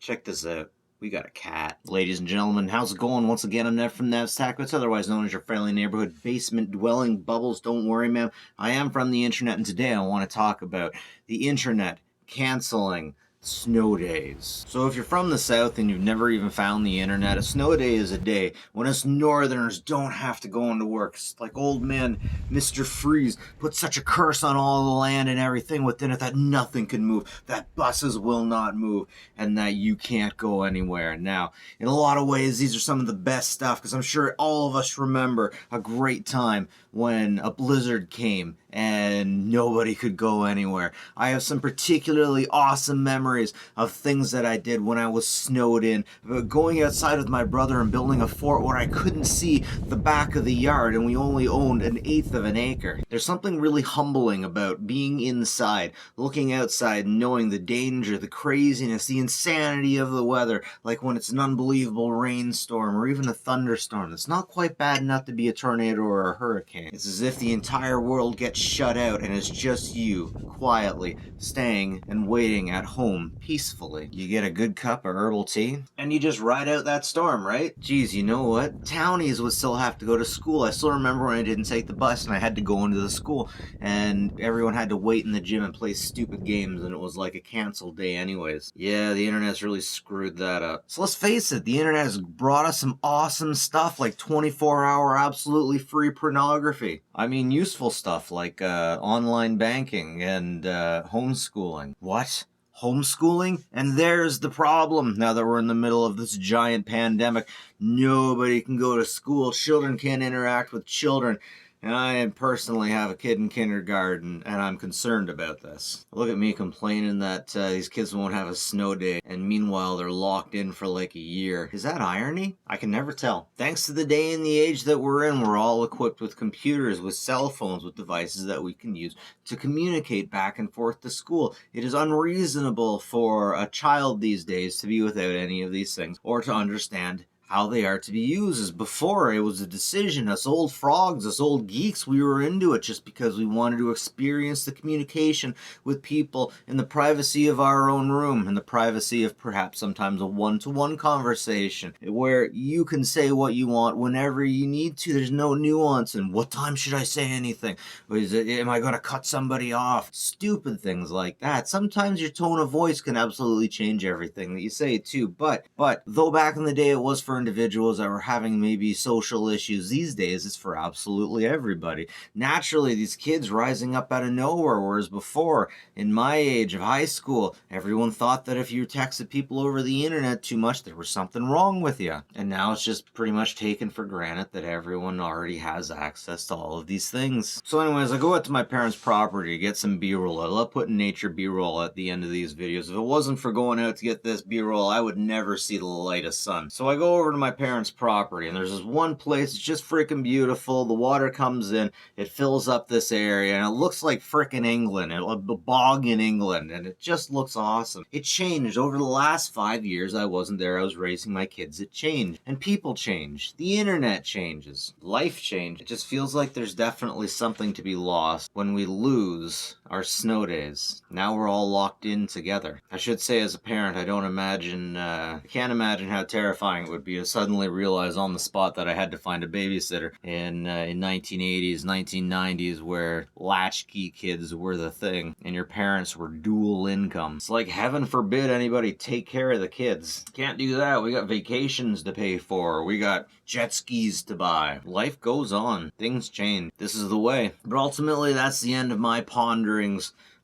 Check this out. We got a cat. Ladies and gentlemen, how's it going? Once again, I'm Nev from Nev's Tactics, otherwise known as your friendly neighborhood basement dwelling bubbles. Don't worry, man. I am from the internet, and today I want to talk about the internet canceling snow days. So if you're from the south and you've never even found the internet, a snow day is a day when us northerners don't have to go into work. It's like old man Mr. Freeze put such a curse on all the land and everything within it that nothing can move, that buses will not move, and that you can't go anywhere. Now, in a lot of ways, these are some of the best stuff, because I'm sure all of us remember a great time when a blizzard came and nobody could go anywhere. I have some particularly awesome memories of things that I did when I was snowed in, going outside with my brother and building a fort where I couldn't see the back of the yard and we only owned 1/8 of an acre. There's something really humbling about being inside, looking outside, knowing the danger, the craziness, the insanity of the weather, like when it's an unbelievable rainstorm or even a thunderstorm. It's not quite bad enough to be a tornado or a hurricane. It's as if the entire world gets shut out and it's just you, quietly, staying and waiting at home peacefully. You get a good cup of herbal tea, and you just ride out that storm, right? Geez, you know what? Townies would still have to go to school. I still remember when I didn't take the bus and I had to go into the school, and everyone had to wait in the gym and play stupid games, and it was like a canceled day anyways. Yeah, the internet's really screwed that up. So let's face it, the internet has brought us some awesome stuff like 24-hour absolutely free pornography. I mean, useful stuff like online banking and homeschooling. What? Homeschooling? And there's the problem. Now that we're in the middle of this giant pandemic, nobody can go to school. Children can't interact with children. And I personally have a kid in kindergarten, and I'm concerned about this. Look at me complaining that these kids won't have a snow day, and meanwhile they're locked in for like a year. Is that irony? I can never tell. Thanks to the day and the age that we're in, we're all equipped with computers, with cell phones, with devices that we can use to communicate back and forth to school. It is unreasonable for a child these days to be without any of these things, or to understand how they are to be used. As before, it was a decision. Us old frogs, us old geeks, we were into it just because we wanted to experience the communication with people in the privacy of our own room, in the privacy of perhaps sometimes a one-to-one conversation, where you can say what you want whenever you need to. There's no nuance in what time should I say anything? Am I going to cut somebody off? Stupid things like that. Sometimes your tone of voice can absolutely change everything that you say too. But though back in the day it was for individuals that were having maybe social issues, these days it's for absolutely everybody. Naturally, these kids rising up out of nowhere, whereas before, in my age of high school, everyone thought that if you texted people over the internet too much, there was something wrong with you. And now it's just pretty much taken for granted that everyone already has access to all of these things. So anyways, I go out to my parents' property to get some B-roll. I love putting nature B-roll at the end of these videos. If it wasn't for going out to get this B-roll, I would never see the light of sun. So I go over to my parents' property, and there's this one place. It's just freaking beautiful. The water comes in, it fills up this area, and it looks like freaking England, a bog in England, and it just looks awesome. It changed over the last 5 years. I wasn't there. I was raising my kids. It changed, and people change. The internet changes. Life changed. It just feels like there's definitely something to be lost when we lose our snow days. Now we're all locked in together. I should say, as a parent, I can't imagine how terrifying it would be to suddenly realize on the spot that I had to find a babysitter in 1980s, 1990s, where latchkey kids were the thing, and your parents were dual income. It's like, heaven forbid anybody take care of the kids. Can't do that. We got vacations to pay for. We got jet skis to buy. Life goes on. Things change. This is the way. But ultimately, that's the end of my ponderings.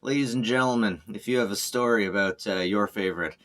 Ladies and gentlemen, if you have a story about your favorite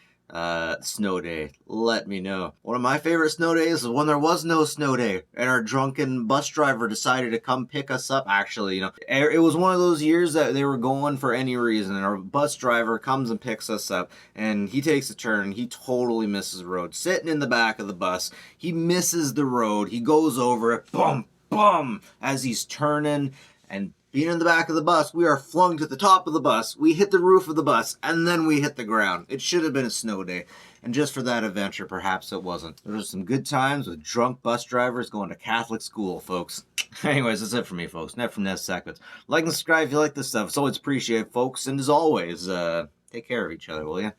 snow day, let me know. One of my favorite snow days is when there was no snow day and our drunken bus driver decided to come pick us up. Actually, it was one of those years that they were going for any reason, and our bus driver comes and picks us up, and he takes a turn. He totally misses the road. Sitting in the back of the bus, he misses the road. He goes over it, boom, boom, as he's turning, and being in the back of the bus, we are flung to the top of the bus, we hit the roof of the bus, and then we hit the ground. It should have been a snow day. And just for that adventure, perhaps it wasn't. There was some good times with drunk bus drivers going to Catholic school, folks. Anyways, that's it for me, folks. Nev from Nev's Tactics. Like and subscribe if you like this stuff. It's always appreciated, folks. And as always, take care of each other, will ya?